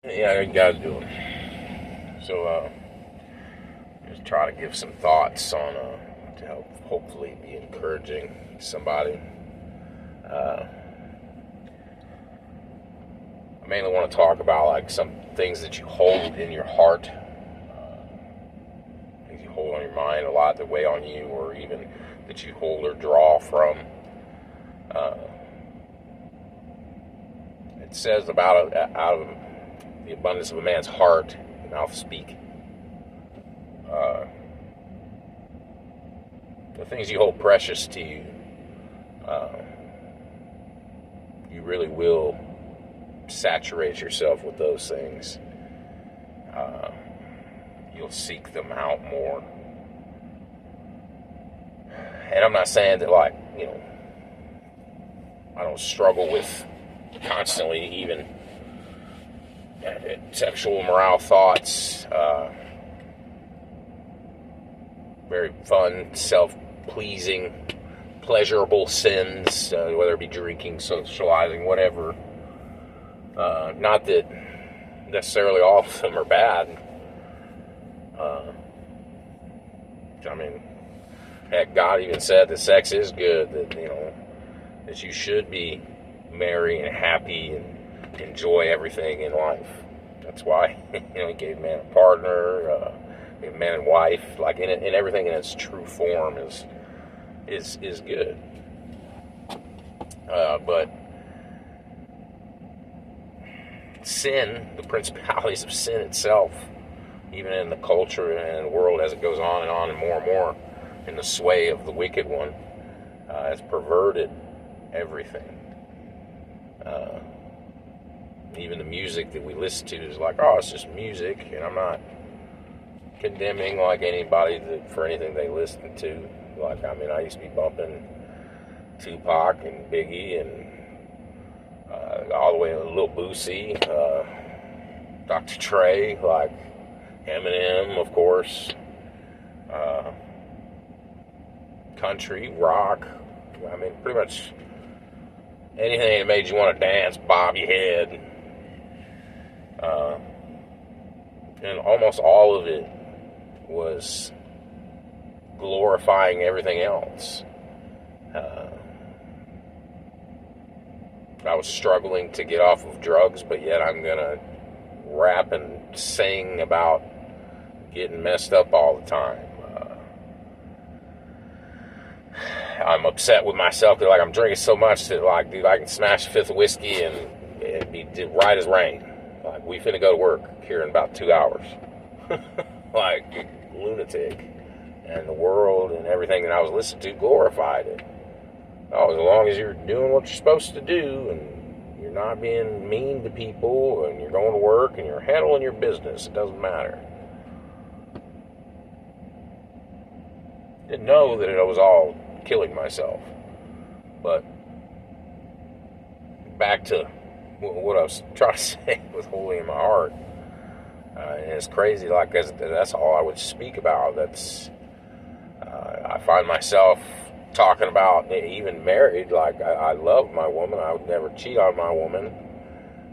Yeah, you gotta do it. So, just try to give some thoughts on to help hopefully be encouraging somebody. Uh, I mainly want to talk about like some things that you hold in your heart, things you hold on your mind a lot that weigh on you, or even that you hold or draw from. Uh, it says about out of the abundance of a man's heart, the mouth speak. Uh, the things you hold precious to you, uh, you really will saturate yourself with those things. Uh, you'll seek them out more. And I'm not saying that, like, I don't struggle with constantly even sexual immoral thoughts, very fun, self-pleasing, pleasurable sins, whether it be drinking, socializing, whatever. Not that necessarily all of them are bad. I mean, heck, God even said that sex is good, that you should be merry and happy and enjoy everything in life. That's why, He gave man a partner, gave man and wife, like in everything in its true form is good. But sin, the principalities of sin itself, even in the culture and the world as it goes on and more in the sway of the wicked one, has perverted everything. Even the music that we listen to is like, oh, it's just music, and I'm not condemning like anybody for anything they listen to. Like, I mean, I used to be bumping Tupac and Biggie and all the way to Lil Boosie, Dr. Dre, like Eminem, of course, country, rock. I mean, pretty much anything that made you want to dance, bob your head. And almost all of it was glorifying everything else. I was struggling to get off of drugs, but yet I'm going to rap and sing about getting messed up all the time. I'm upset with myself because, like, I'm drinking so much that, like, dude, I can smash a fifth of whiskey and it'd be right as rain. Like, we finna go to work here in about 2 hours. Like, lunatic. And the world and everything that I was listening to glorified it. Oh, as long as you're doing what you're supposed to do and you're not being mean to people and you're going to work and you're handling your business, it doesn't matter. Didn't know that it was all killing myself. But back to what I was trying to say with holding in my heart. And it's crazy, like, that's all I would speak about. I find myself talking about, even married, like, I love my woman. I would never cheat on my woman,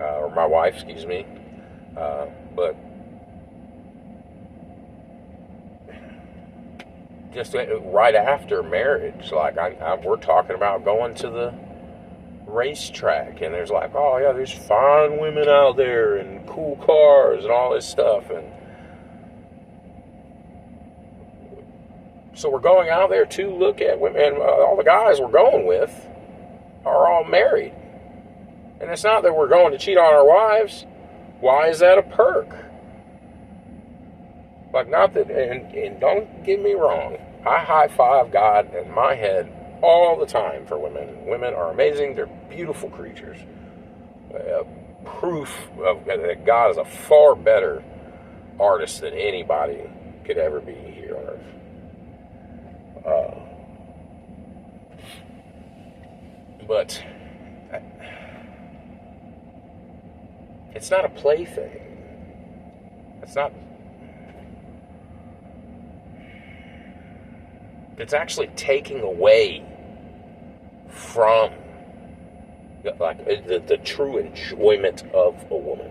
or my wife, excuse me. But just right after marriage, like, we're talking about going to the racetrack, and there's like, oh yeah, there's fine women out there and cool cars and all this stuff, and so we're going out there to look at women, and all the guys we're going with are all married, and it's not that we're going to cheat on our wives. Why is that a perk? Like, not that, and don't get me wrong, I high-five God in my head all the time for women. Women are amazing. They're beautiful creatures. Proof of that God is a far better artist than anybody could ever be here on earth. But it's not a plaything. It's actually taking away from, like, the true enjoyment of a woman.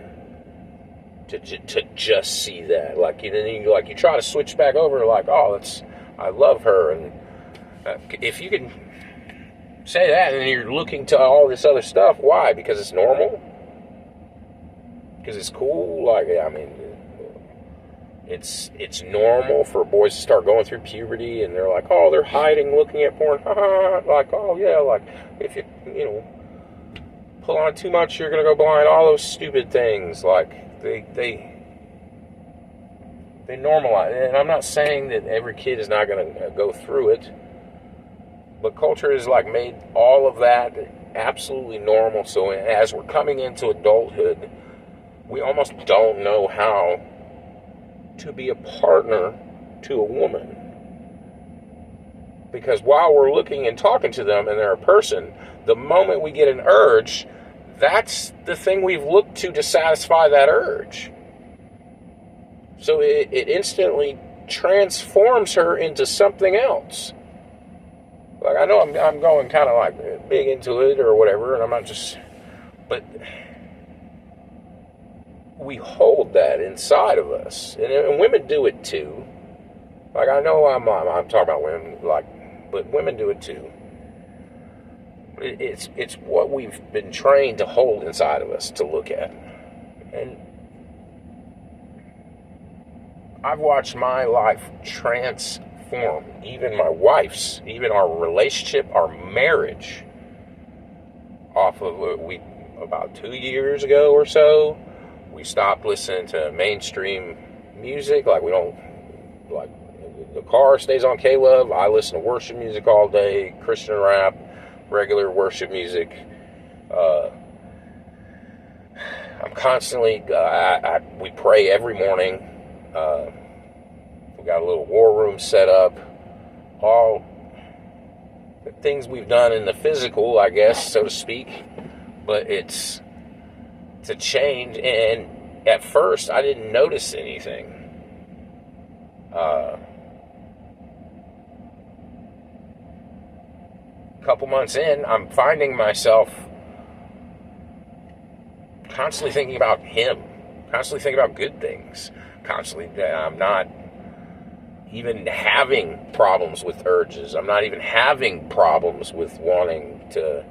to just see that. Like, and then you try to switch back over, like, oh, I love her, and if you can say that, and then you're looking to all this other stuff, why? Because it's normal? Because it's cool? Like, I mean, it's normal for boys to start going through puberty, and they're like, oh, they're hiding, looking at porn, like, oh, yeah, like, if you pull on too much, you're going to go blind, all those stupid things, like, they normalize, and I'm not saying that every kid is not going to go through it, but culture has, like, made all of that absolutely normal, so as we're coming into adulthood, we almost don't know how to be a partner to a woman. Because while we're looking and talking to them and they're a person, the moment we get an urge, that's the thing we've looked to satisfy that urge. So it instantly transforms her into something else. Like, I know I'm going kind of like big into it or whatever, and I'm not just, but we hold that inside of us, and women do it too. Like, I know I'm talking about women, like, but women do it too. It's what we've been trained to hold inside of us to look at, and I've watched my life transform, even my wife's, even our relationship, our marriage, off of about 2 years ago or so. We stopped listening to mainstream music. Like, we don't, like, the car stays on K-Love. I listen to worship music all day, Christian rap, regular worship music. I'm constantly, we pray every morning. We got a little war room set up. All the things we've done in the physical, I guess, so to speak. But it's a change, and at first I didn't notice anything. A couple months in, I'm finding myself constantly thinking about him, constantly thinking about good things, constantly. I'm not even having problems with urges. I'm not even having problems with wanting to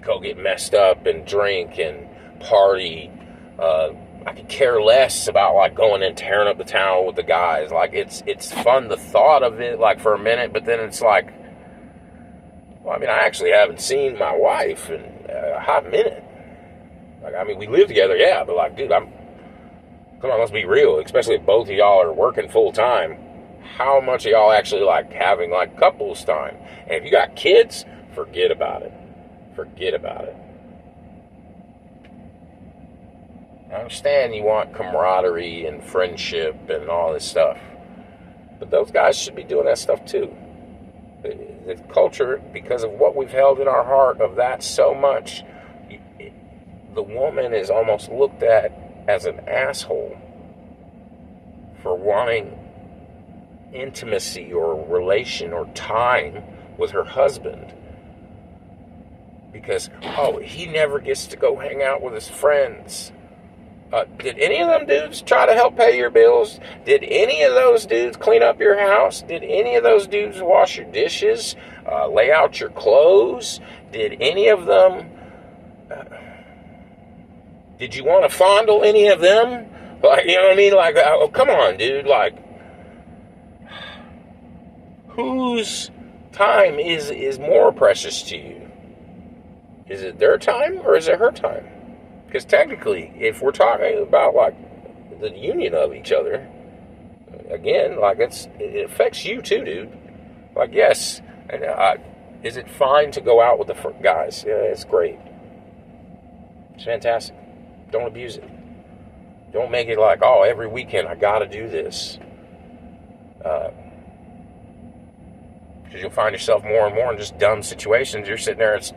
go get messed up and drink and party. I could care less about, like, going and tearing up the town with the guys. Like, it's fun, the thought of it, like, for a minute, but then it's like, well, I mean, I actually haven't seen my wife in a hot minute. Like, I mean, we live together, yeah, but, like, dude, come on, let's be real, especially if both of y'all are working full time. How much of y'all actually, like, having, like, couples time? And if you got kids, forget about it. Forget about it. I understand you want camaraderie and friendship and all this stuff, but those guys should be doing that stuff too. The culture, because of what we've held in our heart of that so much, the woman is almost looked at as an asshole for wanting intimacy or relation or time with her husband. Because, oh, he never gets to go hang out with his friends. Did any of them dudes try to help pay your bills? Did any of those dudes clean up your house? Did any of those dudes wash your dishes? Lay out your clothes? Did any of them... did you want to fondle any of them? Like, you know what I mean? Like, oh, come on, dude. Like, whose time is more precious to you? Is it their time or is it her time? Because technically, if we're talking about, like, the union of each other, again, like, it affects you too, dude. Like, yes, and is it fine to go out with the guys? Yeah, it's great. It's fantastic. Don't abuse it. Don't make it like, oh, every weekend I gotta do this. Because you'll find yourself more and more in just dumb situations. You're sitting there, it's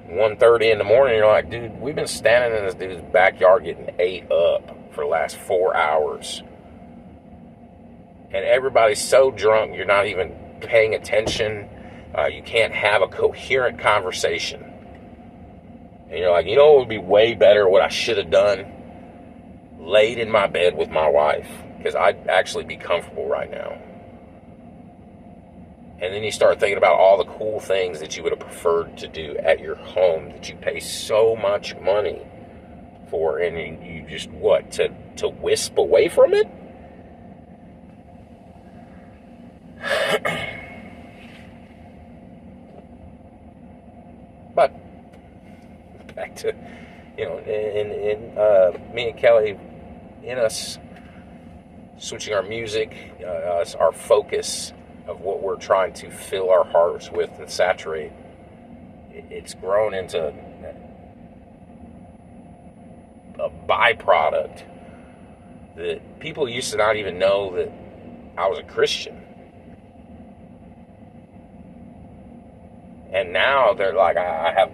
1:30 in the morning, you're like, dude, we've been standing in this dude's backyard getting ate up for the last 4 hours. And everybody's so drunk, you're not even paying attention. You can't have a coherent conversation. And you're like, you know what would be way better, what I should have done? Laid in my bed with my wife, because I'd actually be comfortable right now. And then you start thinking about all the cool things that you would have preferred to do at your home that you pay so much money for, and you just, to wisp away from it? But back to, me and Kelly, in us switching our music, our focus of what we're trying to fill our hearts with and saturate, it's grown into a byproduct that people used to not even know that I was a Christian. And now they're like, I have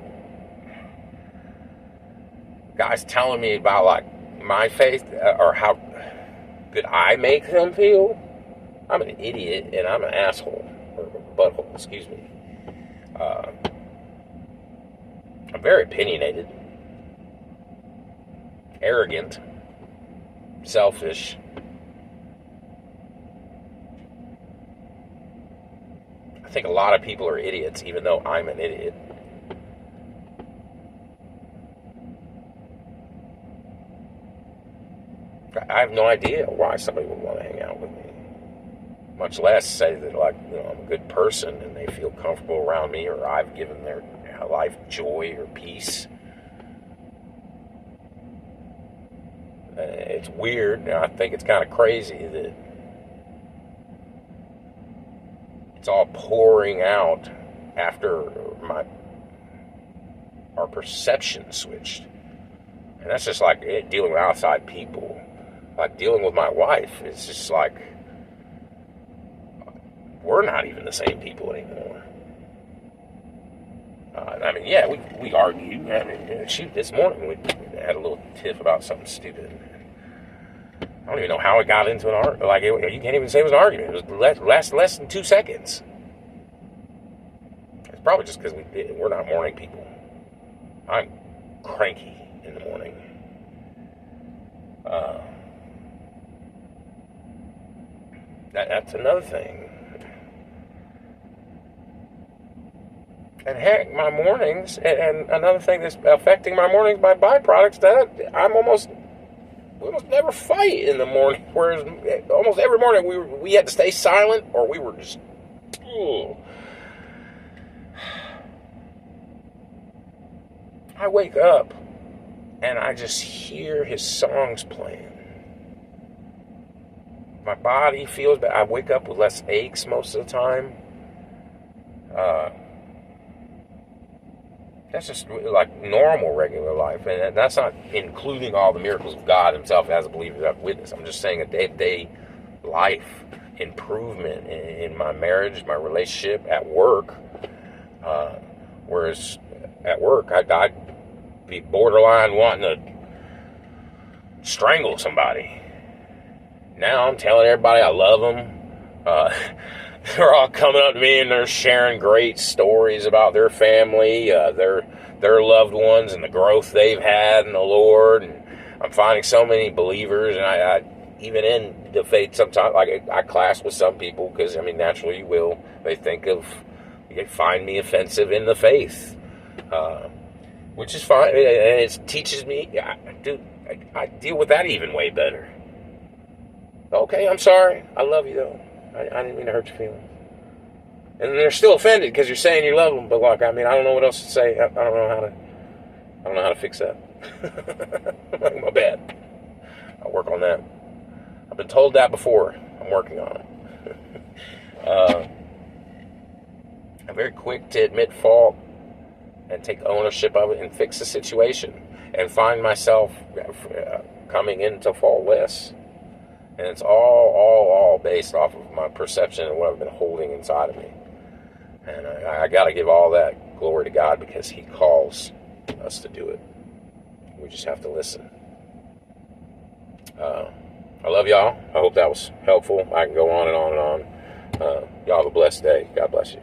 guys telling me about like my faith, or how good I make them feel. I'm an idiot and I'm an asshole, or butthole, excuse me. I'm very opinionated, arrogant, selfish. I think a lot of people are idiots, even though I'm an idiot. I have no idea why somebody would want to hang out with me. Much less say that, like, I'm a good person and they feel comfortable around me, or I've given their life joy or peace. It's weird, and I think it's kind of crazy that it's all pouring out after our perception switched. And that's just like dealing with outside people. Like dealing with my wife, it's just like, we're not even the same people anymore. We argue. Shoot, this morning we had a little tiff about something stupid. I don't even know how it got into an argument. Like, you can't even say it was an argument. It was less than 2 seconds. It's probably just because we're not morning people. I'm cranky in the morning. That's another thing. And heck, my mornings, and another thing that's affecting my mornings by byproducts, that we almost never fight in the morning. Whereas almost every morning we had to stay silent, or we were just, I wake up and I just hear his songs playing. My body feels better. I wake up with less aches most of the time. That's just like normal, regular life. And that's not including all the miracles of God himself as a believer that I've witnessed. I'm just saying a day-to-day life improvement in my marriage, my relationship, at work. Whereas at work, I'd be borderline wanting to strangle somebody. Now I'm telling everybody I love them. They're all coming up to me and they're sharing great stories about their family, their loved ones, and the growth they've had in the Lord. And I'm finding so many believers, and I even in the faith sometimes, like I clash with some people because, naturally you will. They find me offensive in the faith, which is fine. And it teaches me, I deal with that even way better. Okay, I'm sorry. I love you though. I didn't mean to hurt your feelings. And they're still offended because you're saying you love them, but I don't know what else to say. I don't know how to fix that. My bad. I'll work on that. I've been told that before. I'm working on it. I'm very quick to admit fault and take ownership of it and fix the situation, and find myself coming into fault less. And it's all based off of my perception and what I've been holding inside of me. And I got to give all that glory to God, because he calls us to do it. We just have to listen. I love y'all. I hope that was helpful. I can go on and on and on. Y'all have a blessed day. God bless you.